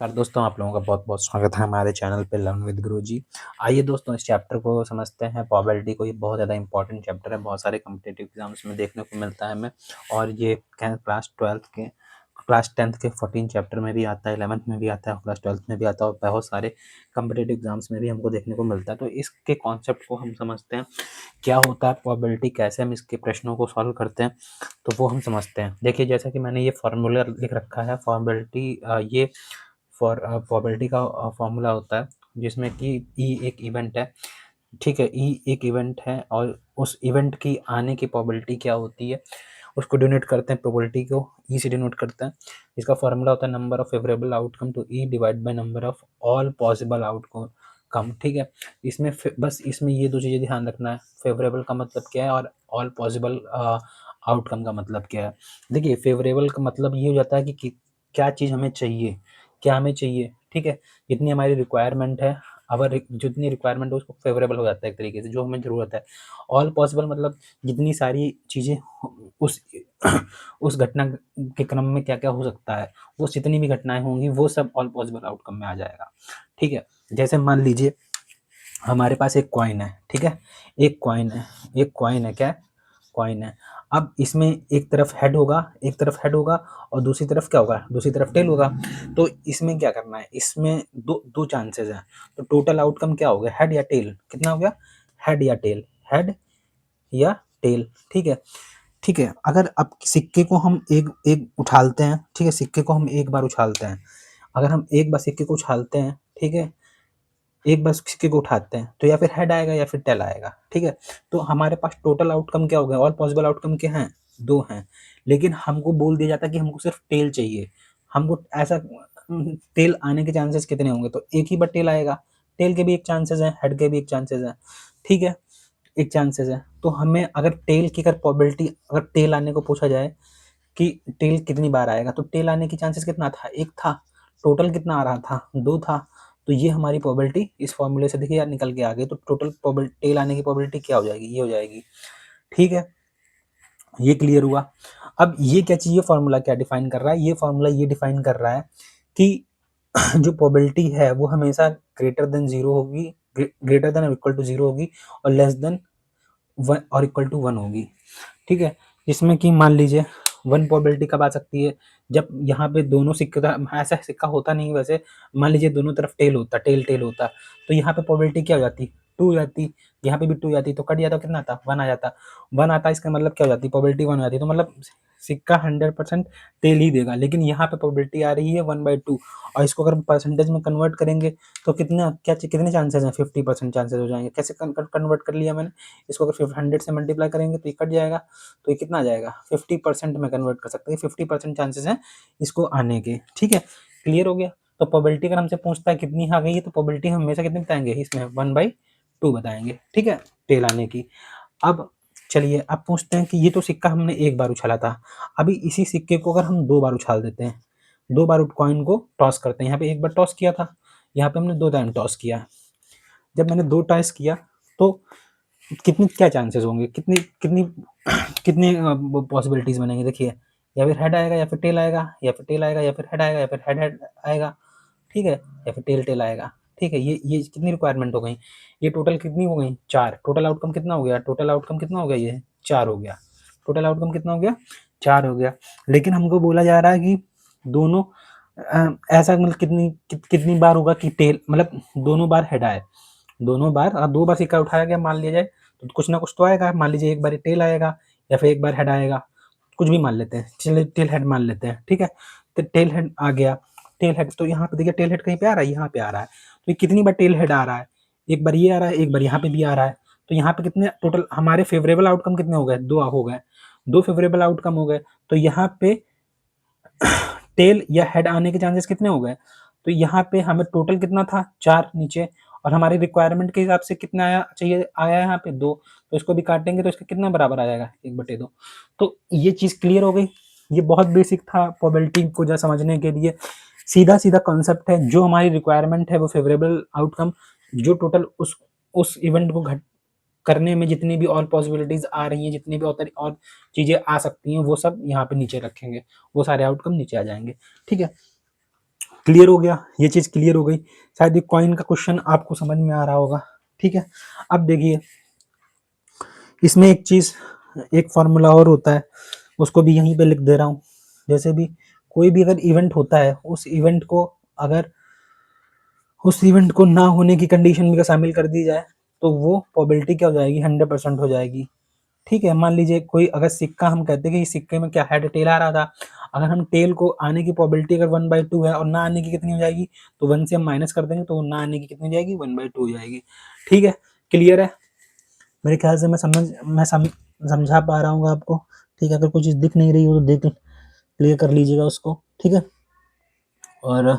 यार दोस्तों, आप लोगों का बहुत-बहुत स्वागत है हमारे चैनल पे लर्न विद गुरुजी। आइए दोस्तों, इस चैप्टर को समझते हैं, प्रोबेबिलिटी को। ये बहुत ज़्यादा इंपॉर्टेंट चैप्टर है, बहुत सारे कॉम्पिटिटिव एग्ज़ाम्स में देखने को मिलता है हमें। और ये क्लास 10th के 14 चैप्टर में भी आता है, 11th में भी आता है, क्लास 12th में भी आता है और बहुत सारे कॉम्पिटिटिव एग्ज़ाम्स में भी हमको देखने को मिलता है। तो इसके कॉन्सेप्ट को हम समझते हैं, क्या होता है प्रोबेबिलिटी, कैसे हम इसके प्रश्नों को सॉल्व करते हैं, तो वो हम समझते हैं। देखिए, जैसा कि मैंने ये फ़ॉर्मूला लिख रखा है, ये प्रोबेबिलिटी का फॉर्मूला होता है, जिसमें कि ई एक इवेंट है, ठीक है। ई एक इवेंट है और उस इवेंट की आने की प्रोबेबिलिटी क्या होती है, उसको डिनोट करते हैं, प्रोबेबिलिटी को ई से डिनोट करते हैं। इसका फॉर्मूला होता है number of favourable outcome to e divide by number of all possible outcome, ठीक है। बस इसमें ये दो चीज़ें ध्यान रखना है, फेवरेबल का मतलब क्या है और ऑल पॉसिबल आउटकम का मतलब क्या है। देखिए, फेवरेबल का मतलब ये हो जाता है कि क्या चीज़ हमें चाहिए, क्या हमें चाहिए, ठीक है। जितनी हमारी रिक्वायरमेंट है, अगर जितनी रिक्वायरमेंट है उसको फेवरेबल हो जाता है एक तरीके से, जो हमें ज़रूरत है। ऑल पॉसिबल मतलब जितनी सारी चीज़ें उस उस घटना के क्रम में क्या क्या हो सकता है, वो जितनी भी घटनाएं होंगी वो सब ऑल पॉसिबल आउटकम में आ जाएगा, ठीक है। जैसे मान लीजिए हमारे पास एक कॉइन है, ठीक है। एक कॉइन है, क्या है? कॉइन है। अब इसमें एक तरफ हेड होगा और दूसरी तरफ क्या होगा, दूसरी तरफ टेल होगा। तो इसमें क्या करना है, इसमें दो दो चांसेस हैं। तो टोटल आउटकम क्या हो गया, हेड या टेल, कितना हो गया, हेड या टेल, हेड या टेल, ठीक है। ठीक है, अगर अब सिक्के को हम एक एक उछालते हैं, ठीक है, सिक्के को हम एक बार उछालते हैं, अगर हम एक बार सिक्के को उछालते हैं, ठीक है, एक बार सिक्के को उठाते हैं, तो या फिर हेड आएगा या फिर टेल आएगा, ठीक है। तो हमारे पास टोटल आउटकम क्या हो गया, ऑल पॉसिबल आउटकम क्या हैं, दो हैं। लेकिन हमको बोल दिया जाता है कि हमको सिर्फ टेल चाहिए। हमको ऐसा टेल आने के चांसेस कितने होंगे, तो एक ही बार टेल आएगा। टेल के भी एक चांसेस है, हेड के भी एक चांसेस है, ठीक है, एक चांसेस है। तो हमें अगर टेल की अगर प्रोबेबिलिटी, अगर टेल आने को पूछा जाए कि टेल कितनी बार आएगा, तो टेल आने की चांसेस कितना था, एक था। टोटल कितना आ रहा था, दो था। तो ये हमारी प्रोबेबिलिटी इस फॉर्मूले से देखिए यार निकल के आ गई। तो टोटल टेल आने की प्रोबेबिलिटी क्या हो जाएगी, ये हो जाएगी, ठीक है। ये क्लियर हुआ। अब ये क्या चीज़, ये फॉर्मूला क्या डिफाइन कर रहा है, ये फॉर्मूला ये डिफाइन कर रहा है कि जो प्रोबेबिलिटी है वो हमेशा ग्रेटर देन जीरो होगी, ग्रेटर देन और इक्वल टू जीरो होगी, और लेस देन वन और इक्वल टू वन होगी, ठीक है। जिसमें कि मान लीजिए वन प्रोबेबिलिटी कब आ सकती है, जब यहाँ पे दोनों सिक्के का, ऐसा सिक्का होता नहीं वैसे, मान लीजिए दोनों तरफ टेल होता, टेल होता, तो यहाँ पे प्रोबेबिलिटी क्या हो जाती, टू हो जाती। यहाँ पे भी टू जाती, तो कट जाता, कितना आता, वन आ जाता। वन आता, इसका मतलब क्या हो जाती, प्रोबेबिलिटी वन हो जाती। तो मतलब सिक्का 100% टेल ही देगा। लेकिन यहाँ पे प्रोबेबिलिटी आ रही है 1/2, और इसको अगर परसेंटेज में कन्वर्ट करेंगे तो कितने चांसेस हैं, 50% चांसेस हो जाएंगे। कैसे कन्वर्ट कर लिया मैंने, इसको अगर 100 से मल्टीप्लाई करेंगे तो ये कट जाएगा, तो ये कितना आ जाएगा, 50% में कन्वर्ट कर सकते हैं, 50% चांसेस हैं इसको आने के, ठीक है। क्लियर हो गया। तो प्रोबेबिलिटी अगर हमसे पूछता है कितनी आ गई है, तो प्रोबेबिलिटी हम हमेशा कितनी बताएंगे, इसमें 1/2 बताएंगे, ठीक है, टेल आने की। अब चलिए, अब पूछते हैं कि ये तो सिक्का हमने एक बार उछाला था, अभी इसी सिक्के को अगर हम दो बार उछाल देते हैं, दो बार कॉइन को टॉस करते हैं। यहाँ पे एक बार टॉस किया था, यहाँ पे हमने दो टाइम टॉस किया। जब मैंने दो टॉस किया तो कितनी क्या चांसेस होंगे, कितनी कितनी कितनी पॉसिबिलिटीज बनेंगे, देखिए, या फिर हेड आएगा या फिर टेल आएगा, या फिर टेल आएगा या फिर हेड आएगा, या फिर हेड हेड आएगा, ठीक है, या फिर टेल टेल आएगा, ठीक है। ये कितनी रिक्वायरमेंट हो गई, ये टोटल कितनी हो गई, चार। टोटल आउटकम कितना हो गया, टोटल आउटकम कितना हो गया, ये चार हो गया। टोटल आउटकम कितना हो गया, चार हो गया। लेकिन हमको बोला जा रहा है कि दोनों ऐसा मतलब कितनी बार होगा कि टेल, मतलब दोनों बार हेड आए, दोनों बार, अब दो बार सिक्का उठाया गया मान लिया जाए, तो कुछ ना कुछ तो आएगा। मान लीजिए एक बार टेल आएगा या फिर एक बार हेड आएगा, कुछ भी मान लेते हैं, चलिए टेल हेड मान लेते हैं, ठीक है। तो टेल हेड आ गया, टेल हेड, तो यहाँ पे देखिए टेल हेड कहीं पे आ रहा है, यहाँ पे आ रहा है। तो ये कितनी बार टेल हेड आ रहा है, एक बार ये आ रहा है, एक बार यहाँ पे भी आ रहा है। तो यहाँ पे कितने टोटल हमारे फेवरेबल आउटकम कितने हो गए, दो हो गए, दो फेवरेबल आउटकम हो गए। तो यहाँ पे टेल या हेड आने के चांसेस कितने हो गए, तो यहाँ पे हमें टोटल कितना था, चार नीचे, और हमारी रिक्वायरमेंट के हिसाब से कितना आया चाहिए, आया यहाँ पे दो। तो इसको भी काटेंगे तो इसका कितना बराबर आ जाएगा, 1/2। तो ये चीज़ क्लियर हो गई। ये बहुत बेसिक था प्रोबेबिलिटी को जो समझने के लिए, सीधा सीधा कॉन्सेप्ट है। जो हमारी रिक्वायरमेंट है वो फेवरेबल आउटकम, जो टोटल उस इवेंट को घट करने में जितनी भी और पॉसिबिलिटीज आ रही हैं, जितनी भी और चीज़ें आ सकती हैं, वो सब यहाँ पे नीचे रखेंगे, वो सारे आउटकम नीचे आ जाएंगे, ठीक है। क्लियर हो गया, ये चीज़ क्लियर हो गई। शायद ये कॉइन का क्वेश्चन आपको समझ में आ रहा होगा। ठीक है, अब देखिए इसमें एक चीज़, एक फार्मूला और होता है, उसको भी यहीं पे लिख दे रहा हूँ। जैसे भी कोई भी अगर इवेंट होता है, उस इवेंट को अगर उस इवेंट को ना होने की कंडीशन भी शामिल कर दी जाए तो वो प्रोबेबिलिटी क्या हो जाएगी, 100% हो जाएगी। ठीक है, मान लीजिए कोई अगर सिक्का, हम कहते हैं कि इस सिक्के में क्या हेड टेल आ रहा था, अगर हम टेल को आने की प्रोबेबिलिटी अगर 1/2 है और ना आने की कितनी हो जाएगी, तो 1 से हम माइनस कर देंगे तो ना आने की कितनी हो जाएगी, 1/2 हो जाएगी। ठीक है, क्लियर है? मेरे ख्याल से समझा पा रहा हूँ आपको। ठीक है, अगर कोई चीज़ दिख नहीं रही हो तो देख क्लियर कर लीजिएगा उसको। ठीक है, और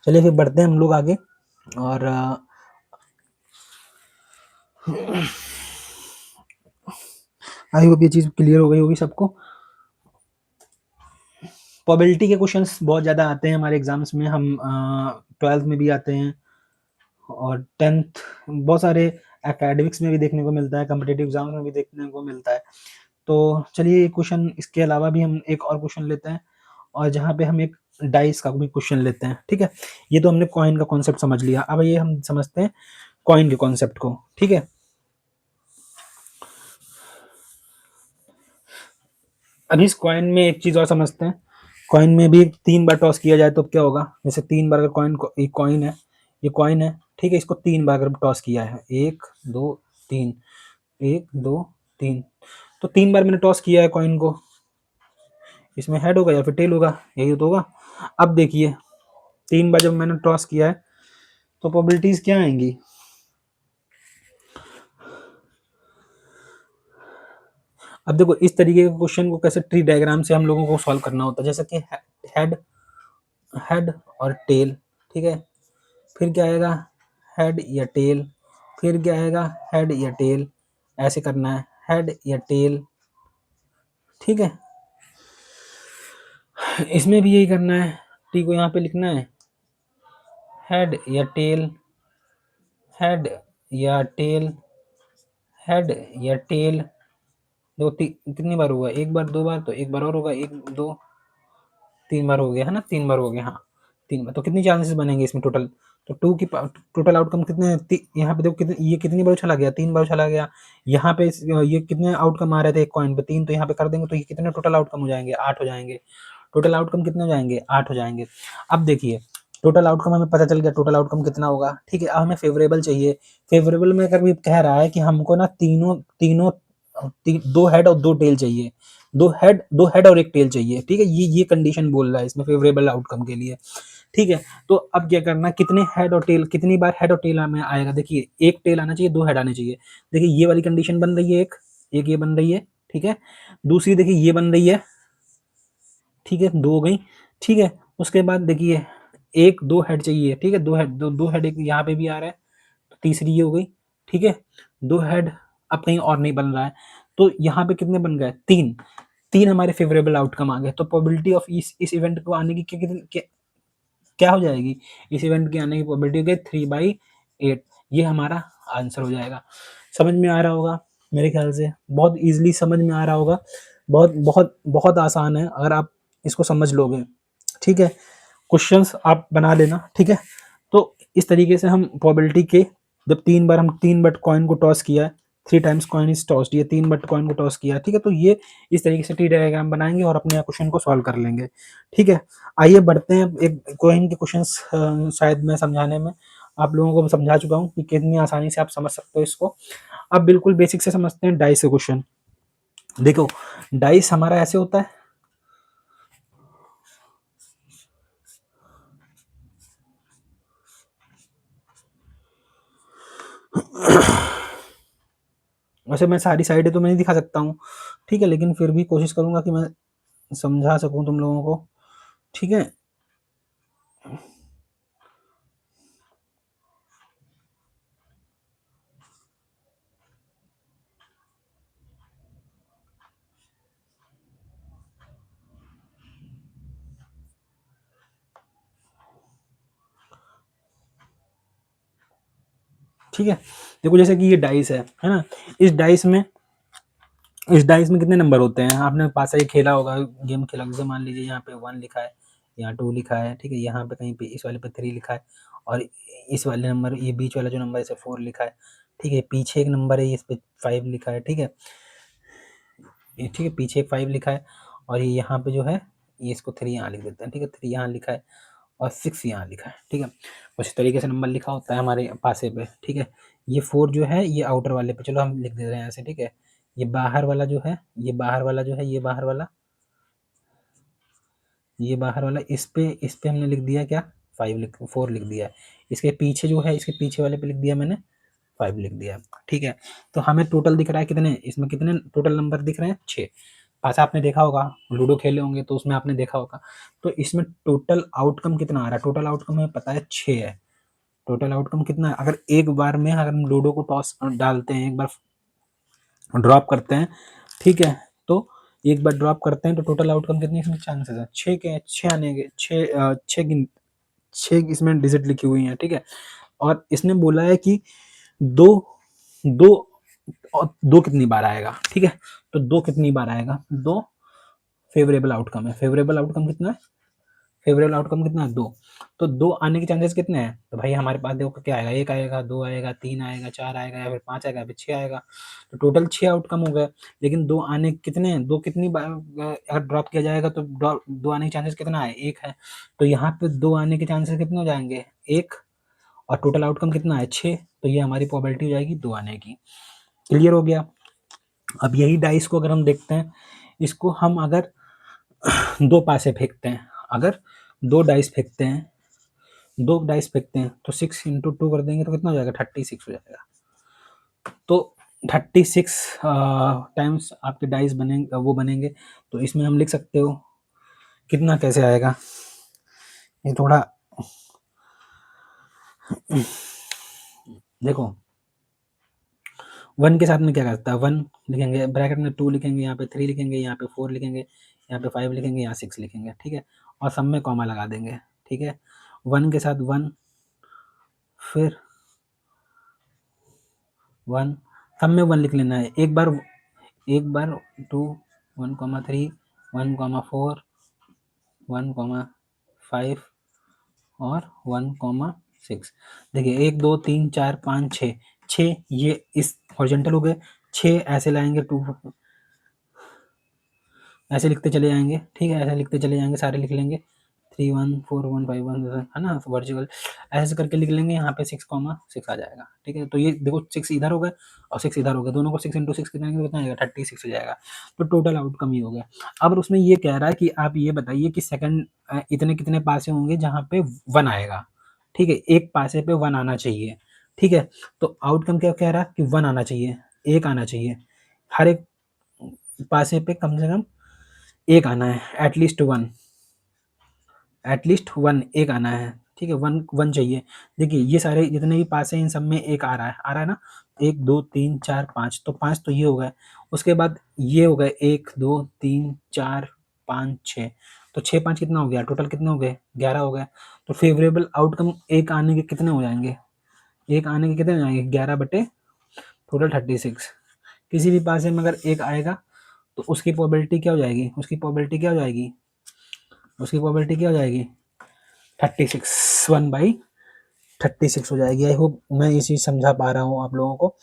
चलिए फिर बढ़ते हैं हम लोग आगे। और आई होप ये चीज़ क्लियर हो गई होगी सबको। प्रोबेबिलिटी के क्वेश्चंस बहुत ज़्यादा आते हैं हमारे एग्जाम्स में, हम 12th में भी आते हैं और 10th, बहुत सारे एकेडमिक्स में भी देखने को मिलता है, कम्पिटिटिव एग्जाम्स में भी देखने को मिलता है। तो चलिए एक क्वेश्चन इसके अलावा भी हम एक और क्वेश्चन लेते हैं, और जहाँ पे हम एक डाइस का भी क्वेश्चन लेते हैं। ठीक है, ये तो हमने कॉइन का कॉन्सेप्ट समझ लिया, अब ये हम समझते हैं कॉइन के कॉन्सेप्ट को। ठीक है, अब इस कॉइन में एक चीज और समझते हैं। कॉइन में भी 3 बार टॉस किया जाए तो क्या होगा, जैसे 3 बार अगर कॉइन को, ये कॉइन है, ये कॉइन है, ठीक है, इसको 3 बार अगर टॉस किया है, 1 2 3, 1 2 3, तो 3 बार मैंने टॉस किया है कॉइन को, इसमें हेड होगा या फिर टेल होगा, यही तो होगा। अब देखिए 3 बार जब मैंने टॉस किया है तो प्रोबेबिलिटीज क्या आएंगी। अब देखो इस तरीके के क्वेश्चन को कैसे ट्री डायग्राम से हम लोगों को सॉल्व करना होता है, जैसे कि हेड हेड और टेल। ठीक है, फिर क्या आएगा, हेड या टेल, फिर क्या आएगा, हेड या टेल, ऐसे करना है, हेड या टेल। ठीक है, इसमें भी यही करना है, टी को यहाँ पे लिखना है, हेड या टेल, हेड या टेल, हेड या टेल। कितनी बार हुआ, 1 बार 2 बार, तो 1 बार और होगा, 1 2 3 बार हो गया है ना, 3 बार हो गया, हाँ 3 बार। तो कितनी चांसेस बनेंगे इसमें टोटल, तो टू की टोटल आउटकम कितने, यहाँ पे देखो कितने, ये कितनी बार चला गया, 3 बार चला गया। यहाँ पे ये कितने आउटकम आ रहे थे एक कॉइन पे, 3, तो यहाँ पे कर देंगे तो ये कितने टोटल आउटकम हो जाएंगे, 8 हो जाएंगे। टोटल आउटकम कितने हो जाएंगे, 8 हो जाएंगे। अब देखिए टोटल आउटकम हमें पता चल गया, टोटल आउटकम कितना होगा। ठीक है, अब हमें फेवरेबल चाहिए। फेवरेबल में अगर भी कह रहा है कि हमको ना तीनों तीनों 2 हेड और 2 टेल चाहिए, 2 हेड और 1 टेल चाहिए। ठीक है, ये कंडीशन बोल रहा है इसमें फेवरेबल आउटकम के लिए। ठीक है, तो अब क्या करना, कितने हेड और टेल, कितनी बार हेड और टेल में आएगा, देखिए 1 टेल आना चाहिए, 2 हेड आने चाहिए। देखिए ये वाली कंडीशन बन रही है, एक एक ये बन रही है। ठीक है, दूसरी देखिए ये बन रही है। ठीक है, 2 हो गई। ठीक है, उसके बाद देखिए 1 2 हेड चाहिए। ठीक है, 2 हेड एक यहाँ पे भी आ रहा है, तो तीसरी ये हो गई। ठीक है, 2 हेड अब कहीं और नहीं बन रहा है, तो यहाँ पे कितने बन गए, 3। 3 हमारे फेवरेबल आउटकम आ गए, तो प्रोबेबिलिटी ऑफ इस इवेंट को आने की क्या हो जाएगी, इस इवेंट के आने की प्रोबेबिलिटी हो गई 3/8। ये हमारा आंसर हो जाएगा। समझ में आ रहा होगा मेरे ख्याल से, बहुत ईजिली समझ में आ रहा होगा, बहुत बहुत बहुत आसान है अगर आप इसको समझ लोगे। ठीक है, क्वेश्चंस आप बना लेना। ठीक है, तो इस तरीके से हम प्रोबेबिलिटी के, जब 3 बार हम 3 बट कॉइन को टॉस किया है, 3 टाइम्स कॉइन इज टॉस्ड, ये 3 बट कॉइन को टॉस किया है। ठीक है, तो ये इस तरीके से टी डायग्राम बनाएंगे और अपने क्वेश्चन को सॉल्व कर लेंगे। ठीक है, आइए बढ़ते हैं, एक कॉइन के क्वेश्चंस शायद मैं समझाने में आप लोगों को समझा चुका हूँ कि कितनी आसानी से आप समझ सकते हो इसको। अब बिल्कुल बेसिक से समझते हैं डाइस के क्वेश्चन। देखो डाइस हमारा ऐसे होता है, वैसे मैं सारी साइडें तो मैं नहीं दिखा सकता हूँ। ठीक है, लेकिन फिर भी कोशिश करूंगा कि मैं समझा सकूं तुम लोगों को। ठीक है, ठीक है, देखो जैसे कि ये डाइस है ना, इस डाइस में कितने नंबर होते हैं, आपने पास ही खेला होगा, गेम खेला, जैसे मान लीजिए यहाँ पे 1 लिखा है, यहाँ 2 लिखा है, ठीक है, यहाँ पे कहीं पे इस वाले पे 3 लिखा है, और इस वाले नंबर, ये बीच वाला जो नंबर है इसे 4 लिखा है, ठीक है, पीछे एक नंबर है इस पे 5 लिखा है, ठीक है, ये ठीक है, पीछे एक 5 लिखा है, और ये यहाँ पे जो है ये इसको 3 यहाँ लिख देते हैं, ठीक है, 3 यहाँ लिखा है और 6 यहाँ लिखा है, ठीक है, उसी तरीके से नंबर लिखा होता है हमारे पासे पे, ठीक है। ये 4 जो है ये आउटर वाले पे, चलो हम लिख दे रहे हैं ऐसे, ठीक है। ये बाहर वाला जो है, ये बाहर वाला जो है, ये बाहर वाला, ये बाहर वाला, इस पे हमने लिख दिया क्या, 4 लिख दिया है। इसके पीछे जो है, इसके पीछे वाले पे लिख दिया मैंने 5 लिख दिया, ठीक है। तो हमें टोटल दिख रहा है कितने, इसमें कितने टोटल नंबर दिख रहे हैं, 6। पासा आपने देखा होगा, लूडो खेले होंगे तो उसमें आपने देखा होगा, तो इसमें टोटल आउटकम कितना आ रहा है, टोटल आउटकम हमें पता है 6 है। टोटल आउटकम कितना है, अगर एक बार में अगर हम लूडो को टॉस डालते हैं, एक बार ड्रॉप करते हैं, ठीक है, तो एक बार ड्रॉप करते हैं तो टोटल आउटकम कितनी इसमें चांसेस है, 6 के, 6 आने के, 6 इसमें डिजिट लिखी हुई है, ठीक है। और इसने बोला है कि दो दो और 2 कितनी बार आएगा, ठीक है, तो 2 कितनी बार आएगा, 2 फेवरेबल आउटकम है, फेवरेबल आउटकम कितना है, फेवरेबल आउटकम कितना है, 2। तो 2 आने के चांसेस कितने हैं, तो भाई हमारे पास देखो क्या आएगा, 1 आएगा, 2 आएगा, 3 आएगा, 4 आएगा, या फिर 5 आएगा, फिर 6 आएगा, तो टोटल 6 आउटकम हो गए। लेकिन 2 आने कितने हैं, 2 कितनी बार अगर ड्रॉप किया जाएगा तो 2 आने के चांसेस कितना है, 1 है, तो यहाँ पे 2 आने के चांसेस कितने हो जाएंगे, 1, और टोटल आउटकम कितना है, 6, तो ये हमारी प्रोबेबिलिटी हो जाएगी 2 आने की। क्लियर हो गया। अब यही डाइस को अगर हम देखते हैं, इसको हम अगर 2 पासे फेंकते हैं, अगर 2 डाइस फेंकते हैं, 2 डाइस फेंकते हैं तो 6 इंटू 2 कर देंगे तो कितना हो जाएगा, 36 हो जाएगा। तो 36 टाइम्स आपके डाइस बनेंगे, वो बनेंगे, तो इसमें हम लिख सकते हो कितना, कैसे आएगा, ये थोड़ा देखो, 1 के साथ में क्या करता है, 1 लिखेंगे, ब्रैकेट में 2 लिखेंगे, यहाँ पे 3 लिखेंगे, यहाँ पे 4 लिखेंगे, यहाँ पे 5 लिखेंगे, यहाँ 6 लिखेंगे, ठीक है, और सब में कॉमा लगा देंगे, ठीक है। 1 के साथ 1, फिर 1, सब में 1 लिख लेना है, एक बार 2, 1,3, 1,4, 1,5 और 1,6। देखिए 1 2 3 4 5 6, 6 ये इस हॉरिजॉन्टल हो गए, 6 ऐसे लाएंगे, 2 ऐसे लिखते चले जाएंगे, ठीक है, ऐसे लिखते चले जाएंगे, सारे लिख लेंगे, 3 1 4 1 5 1 है ना, वर्टिकल ऐसे करके लिख लेंगे, यहाँ पे 6,6 आ जाएगा, ठीक है। तो ये देखो 6 इधर हो गए और 6 इधर हो गए, दोनों को 6 इंटू 6 कितना आएगा, 36 हो जाएगा। तो टोटल आउटकम ये हो गया। अब उसमें ये कह रहा है कि आप ये बताइए कि सेकंड इतने कितने पासे होंगे जहाँ पे 1 आएगा, ठीक है, एक पासे पे 1 आना चाहिए, ठीक है। तो आउटकम क्या कह रहा है कि 1 आना चाहिए, 1 आना चाहिए, हर एक पासे पे कम से कम 1 आना है, एटलीस्ट 1, एटलीस्ट 1 एक आना है, ठीक है, 1 1 चाहिए। देखिए ये सारे जितने भी पास हैं इन सब में 1 आ रहा है ना, 1 2 3 4 5, तो 5 तो ये हो गए, उसके बाद ये हो गए 1 2 3 4 5 6, तो 6 5 कितना हो गया, टोटल कितने हो गए, 11 हो गए। तो फेवरेबल आउटकम 1 आने के कितने हो जाएंगे, 1 आने के कितने हो जाएंगे, 11 बटे टोटल 36। किसी भी पासे में अगर 1 आएगा तो उसकी प्रोबेबिलिटी क्या हो जाएगी, उसकी प्रोबेबिलिटी क्या हो जाएगी, उसकी प्रोबेबिलिटी क्या हो जाएगी, 36, 1/36 हो जाएगी। आई होप मैं ये चीज़ समझा पा रहा हूँ आप लोगों को।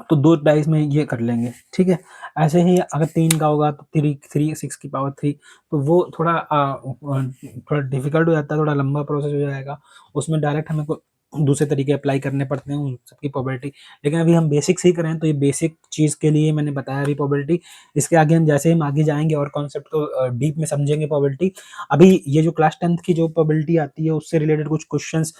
तो 2 डाइस में ये कर लेंगे, ठीक है। ऐसे ही अगर 3 का होगा तो 3 6 की पावर 3, तो वो थोड़ा डिफिकल्ट हो जाता है, थोड़ा लंबा प्रोसेस हो जाएगा, उसमें डायरेक्ट हमें को दूसरे तरीके अप्लाई करने पड़ते हैं उन सबकी प्रोबेबिलिटी। लेकिन अभी हम बेसिक सीख रहे हैं, तो ये बेसिक चीज़ के लिए मैंने बताया अभी प्रोबेबिलिटी। इसके आगे हम जैसे हम आगे जाएंगे और कॉन्सेप्ट को डीप में समझेंगे प्रोबेबिलिटी। अभी ये जो क्लास 10th की जो प्रोबेबिलिटी आती है उससे रिलेटेड कुछ क्वेश्चंस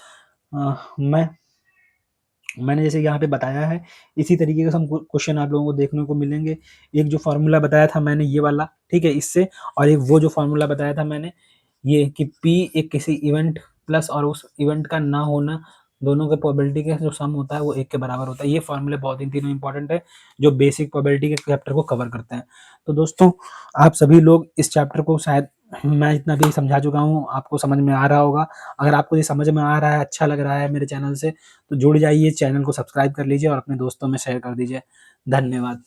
मैंने जैसे यहाँ पे बताया है, इसी तरीके के हम क्वेश्चन आप लोगों को देखने को मिलेंगे। एक जो फार्मूला बताया था मैंने ये वाला, ठीक है, इससे, और एक वो जो फार्मूला बताया था मैंने ये कि P एक किसी इवेंट प्लस और उस इवेंट का ना होना, दोनों के प्रोबेबिलिटी का जो सम होता है वो 1 के बराबर होता है। ये फार्मूले बहुत ही तीनों इंपॉर्टेंट है जो बेसिक प्रोबेबिलिटी के चैप्टर को कवर करते हैं। तो दोस्तों आप सभी लोग इस चैप्टर को, शायद मैं जितना भी समझा चुका हूँ आपको समझ में आ रहा होगा। अगर आपको ये समझ में आ रहा है, अच्छा लग रहा है मेरे चैनल से, तो जुड़ जाइए, चैनल को सब्सक्राइब कर लीजिए और अपने दोस्तों में शेयर कर दीजिए। धन्यवाद।